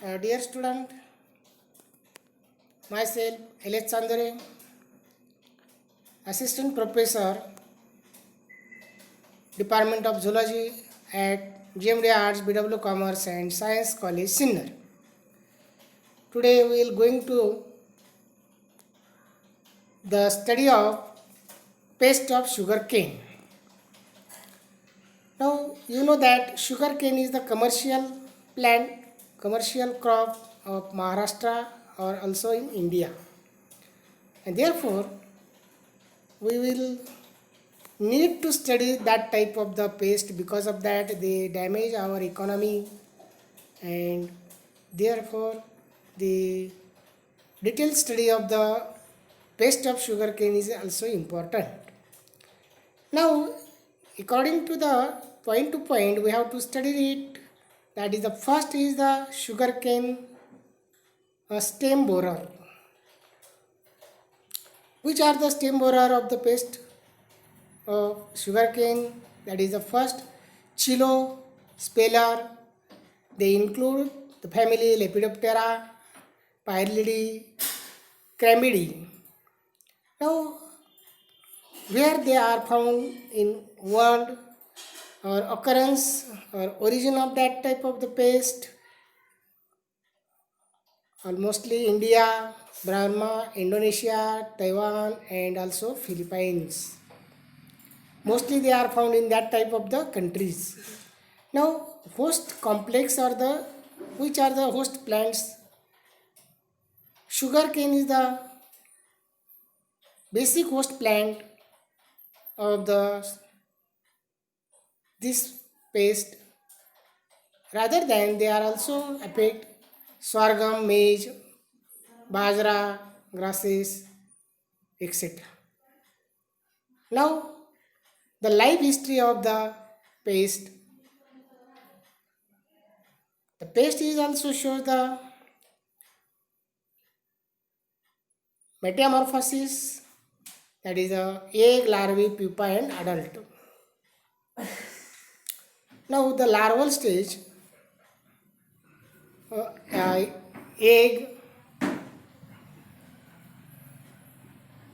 Dear student, myself L.H. Chandare, Assistant Professor, Department of Zoology at GMD Arts, BW Commerce and Science College, Sinnar. Today we will going to the study of pest of sugar cane. Now you know that sugar cane is the commercial crop of Maharashtra or also in India, and therefore we will need to study that type of the pest. Because of that they damage our economy, and therefore the detailed study of the pest of sugarcane is also important. Now according to the point to point we have to study it. That is, the first is the sugarcane stem borer. Which are the stem borer of the pest of sugarcane? That is the first, Chilo speller. They include the family Lepidoptera, Pyralidae, Cramidae. Now, where they are found in world or occurrence or origin of that type of the pest? Mostly India, Burma, Indonesia, Taiwan, and also Philippines. Mostly they are found in that type of the countries. Now, host complex are the which are the host plants? Sugarcane is the basic host plant of the this pest. Rather than they are also affect sorghum, maize, bajra, grasses, etc. Now, the life history of the pest. The pest is also shows the metamorphosis, that is a egg, larvae, pupa and adult. Now the larval stage, egg,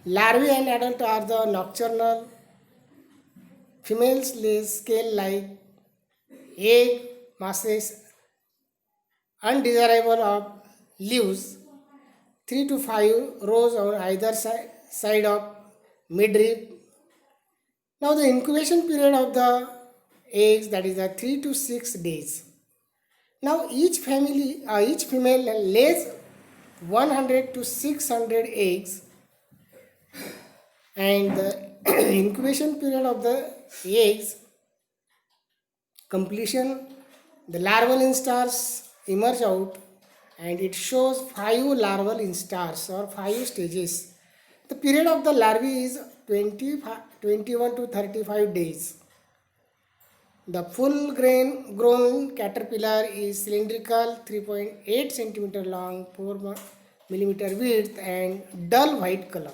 larvae and adult are the nocturnal. Females lay scale like egg masses, undesirable of leaves, 3 to 5 rows on either side of midrib. Now the incubation period of the eggs, that is 3 to 6 days. Now each female lays 100 to 600 eggs, and the incubation period of the eggs completion, the larval instars emerge out, and it shows 5 larval instars or 5 stages. The period of the larvae is 21 to 35 days. The full grown caterpillar is cylindrical, 3.8 centimeter long, 4 millimeter width, and dull white color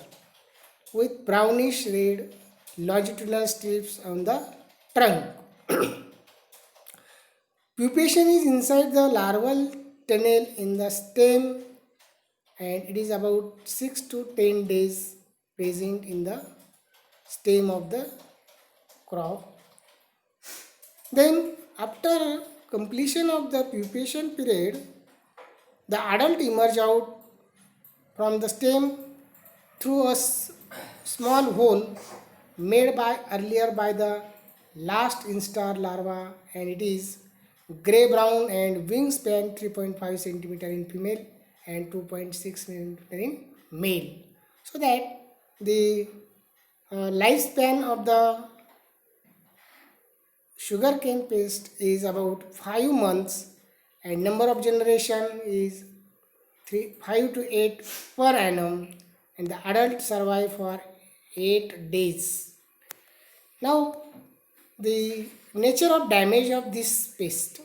with brownish red longitudinal strips on the trunk. Pupation is inside the larval tunnel in the stem, and it is about 6 to 10 days present in the stem of the crop. Then after completion of the pupation period, the adult emerge out from the stem through a small hole made by earlier by the last instar larva, and it is gray brown and wingspan 3.5 centimeter in female and 2.6 centimeter in male. So that the lifespan of the sugarcane pest is about 5 months, and number of generation is 5 to 8 per annum, and the adult survive for 8 days. Now the nature of damage of this pest.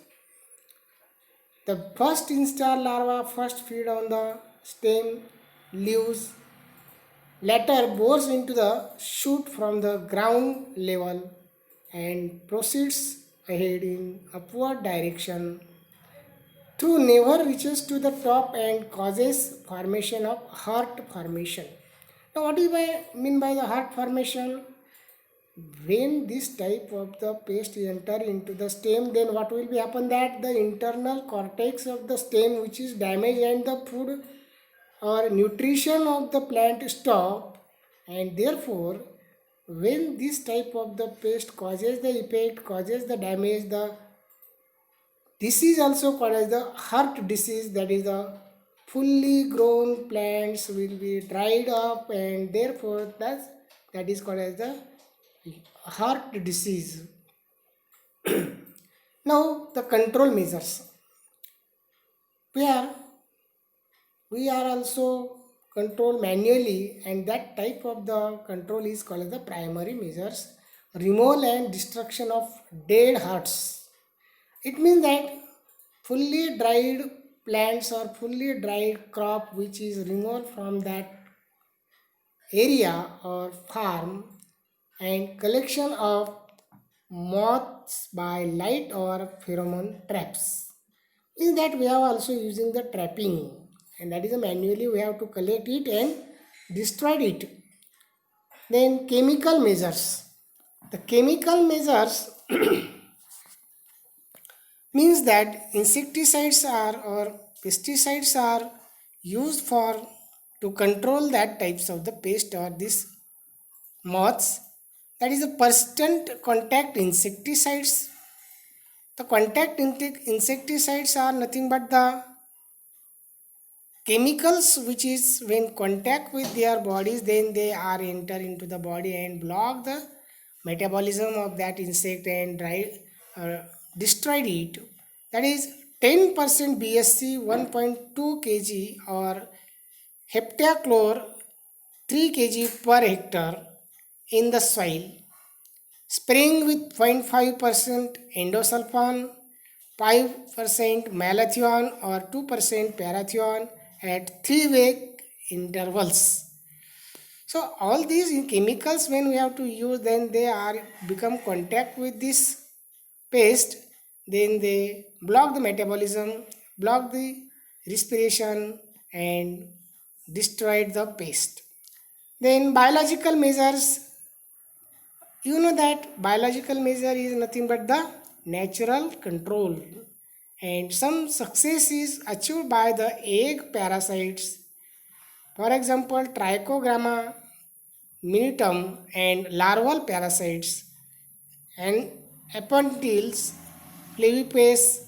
The first instar larva first feed on the stem leaves, later bores into the shoot from the ground level and proceeds ahead in upward direction through never reaches to the top and causes formation of heart formation. Now, what do I mean by the heart formation? When this type of the paste enter into the stem, then what will be happen that the internal cortex of the stem which is damaged and the food or nutrition of the plant stop, and therefore when this type of the pest causes the effect, causes the damage, the this is also called as the heart disease, that is the fully grown plants will be dried up and therefore that is called as the heart disease. Now the control measures, where we are also control manually, and that type of the control is called as the primary measures, removal and destruction of dead hearts. It means that fully dried plants or fully dried crop which is removed from that area or farm, and collection of moths by light or pheromone traps, is that we are also using the trapping, and that is a manually we have to collect it and destroy it. Then chemical measures, the chemical measures means that insecticides are or pesticides are used for to control that types of the pest or this moths. That is a persistent contact insecticides. The contact insecticides are nothing but the chemicals which is when contact with their bodies, then they are enter into the body and block the metabolism of that insect and destroy it. That is 10% BSC 1.2 kg or heptachlor 3 kg per hectare in the soil, spraying with 0.5% endosulfan, 5% malathion or 2% parathion at 3-week intervals. So all these chemicals when we have to use, then they are become contact with this paste, then they block the metabolism, block the respiration and destroyed the paste. Then biological measures, you know that biological measure is nothing but the natural control, and some success is achieved by the egg parasites, for example trichogramma minutum, and larval parasites and apentils, flavipes,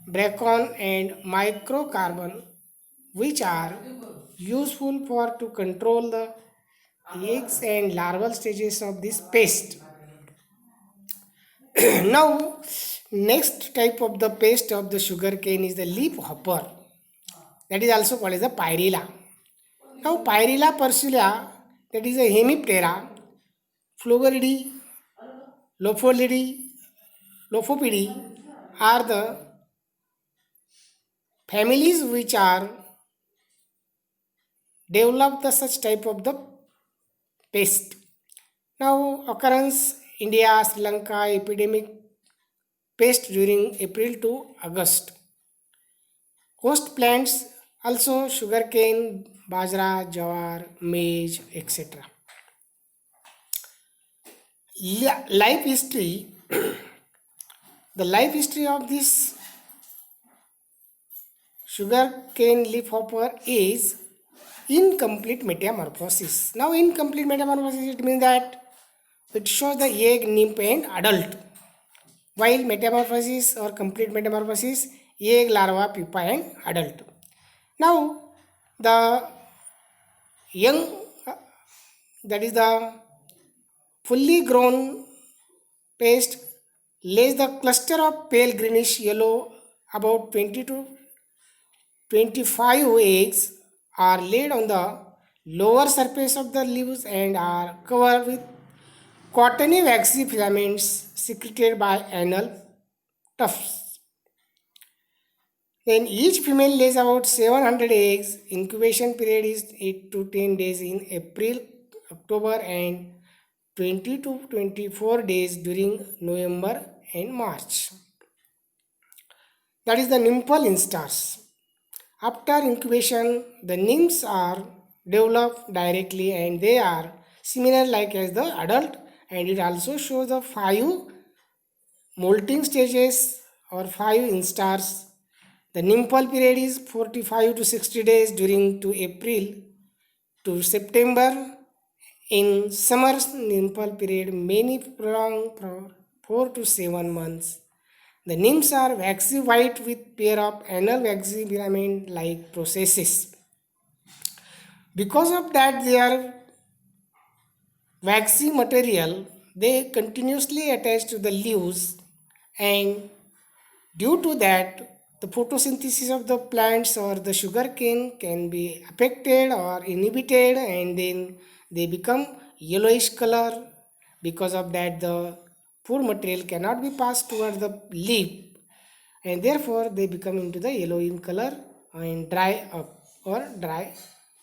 bracon and microcarbon, which are useful for to control the eggs and larval stages of this pest. Now next type of the pest of the sugar cane is the leaf hopper, that is also called as the pyrilla. Now pyrilla persula, that is a hemiptera, fluviridae, lopholidae, lophopidi are the families which are developed the such type of the pest. Now occurrence India, Sri Lanka epidemic pest during April to August. Coast plants also sugarcane, bajra, jawar, maize, etc. Life history, the life history of this sugarcane leafhopper is incomplete metamorphosis. Now incomplete metamorphosis, it means that it shows the egg, nymph and adult, while metamorphosis or complete metamorphosis, egg, larva, pupa and adult. Now the young, that is the fully grown paste, lays the cluster of pale greenish yellow, about 20 to 25 eggs are laid on the lower surface of the leaves and are covered with cottony waxy filaments secreted by anal tufts. Then each female lays about 700 eggs. Incubation period is 8 to 10 days in April, October and 20 to 24 days during November and March. that is the nymphal instars. After incubation, the nymphs are developed directly and they are similar like as the adult, and it also shows the five molting stages or five instars. The nymphal period is 45 to 60 days during to April to September. In summer nymphal period, many prolong for 4 to 7 months. The nymphs are waxy white with pair of anal waxy filament like processes. Because of that, they are waxy material, they continuously attach to the leaves, and due to that, the photosynthesis of the plants or the sugar cane can be affected or inhibited, and then they become yellowish color. Because of that, the food material cannot be passed towards the leaf, and therefore they become into the yellow in color and dry up or dry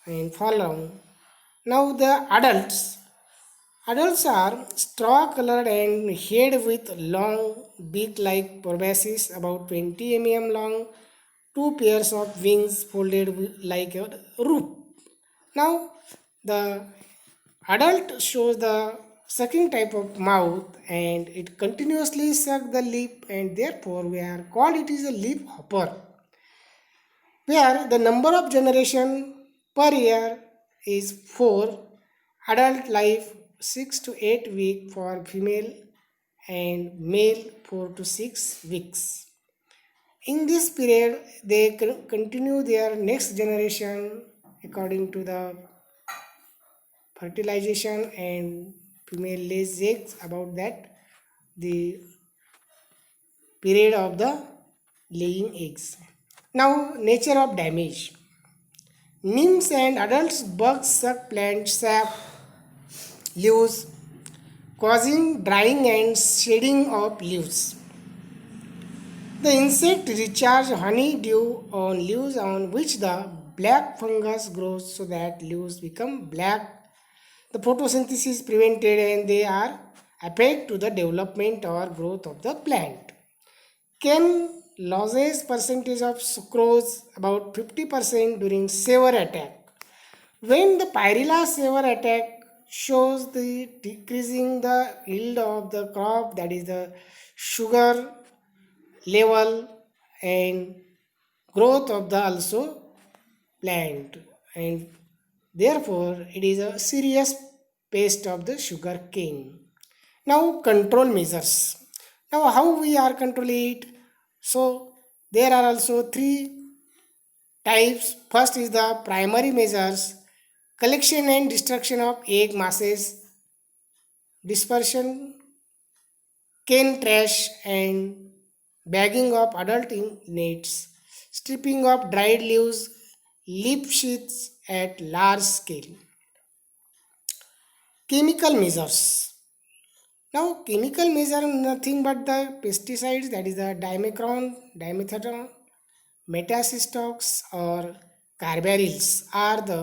and fall down. Now the adults are straw colored and head with long beak like proboscis about 20 mm long, two pairs of wings folded like a roof. Now the adult shows the sucking type of mouth and it continuously suck the lip, and therefore we are called it is a lip hopper, where the number of generation per year is 4. Adult life 6 to 8 week for female and male 4 to 6 weeks. In this period they continue their next generation according to the fertilization, and female lays eggs about that the period of the laying eggs. Now nature of damage. Nymphs and adults bugs suck plant sap leaves, causing drying and shedding of leaves. The insect recharge honeydew on leaves on which the black fungus grows so that leaves become black. The photosynthesis is prevented and they are affect to the development or growth of the plant. Cane loses percentage of sucrose about 50% during severe attack. When the pyrilla severe attack shows the decreasing the yield of the crop, that is the sugar level and growth of the also plant, and therefore it is a serious pest of the sugar cane. Now control measures. Now how we are controlling it? So there are also three types. First is the primary measures: collection and destruction of egg masses, dispersion, cane trash, and bagging of adult nets, stripping of dried leaves, leaf sheaths at large scale. Chemical measures. Now chemical measure nothing but the pesticides, that is the dimecron, dimethaton, metacistox or carbaryls are the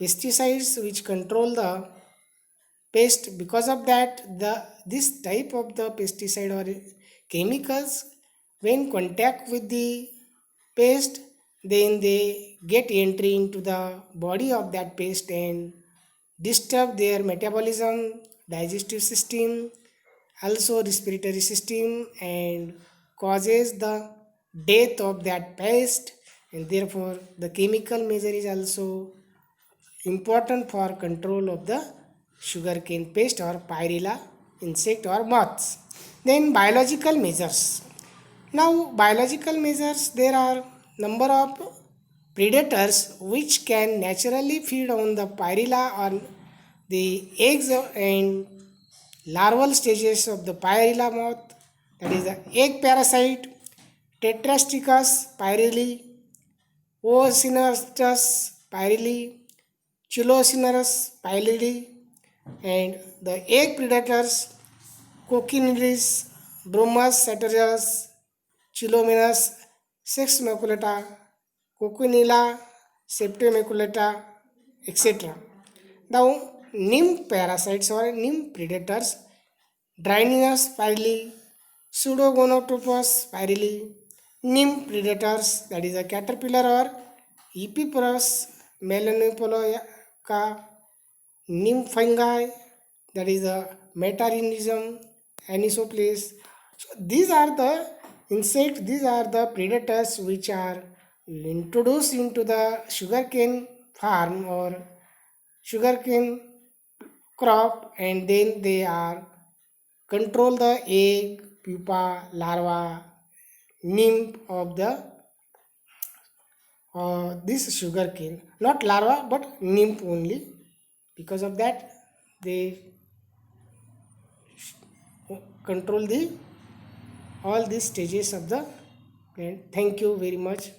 pesticides which control the pest. Because of that, this type of the pesticide or chemicals, when contact with the pest, then they get entry into the body of that pest and disturb their metabolism, digestive system, also respiratory system, and causes the death of that pest, and therefore the chemical measure is also important for control of the sugarcane pest or pyrilla insect or moths. Then biological measures. Now biological measures, there are number of predators which can naturally feed on the pyrilla or the eggs and larval stages of the pyrilla moth, that is the egg parasite, Tetrastricus pyrrhili, Oocinostus pyrrhili, Chilocinurus pyrrhili, and the egg predators Coccinilis, Bromus satirus, Chilomenus, Sex maculata, Coccinilla, Septimaculata, etc. Now, nymph parasites or nymph predators: Drinius pyrrhili, Pseudogonotropous spirally, nymph predators, that is a caterpillar or Epiporus melanopoloica, nymph fungi, that is a metarism, anisoplis. So these are the insects, these are the predators which are introduced into the sugarcane farm or sugarcane crop, and then they are control the egg, pupa, larva, nymph of the this sugarcane, not larva but nymph only. Because of that, they control the all these stages of the plant. Thank you very much.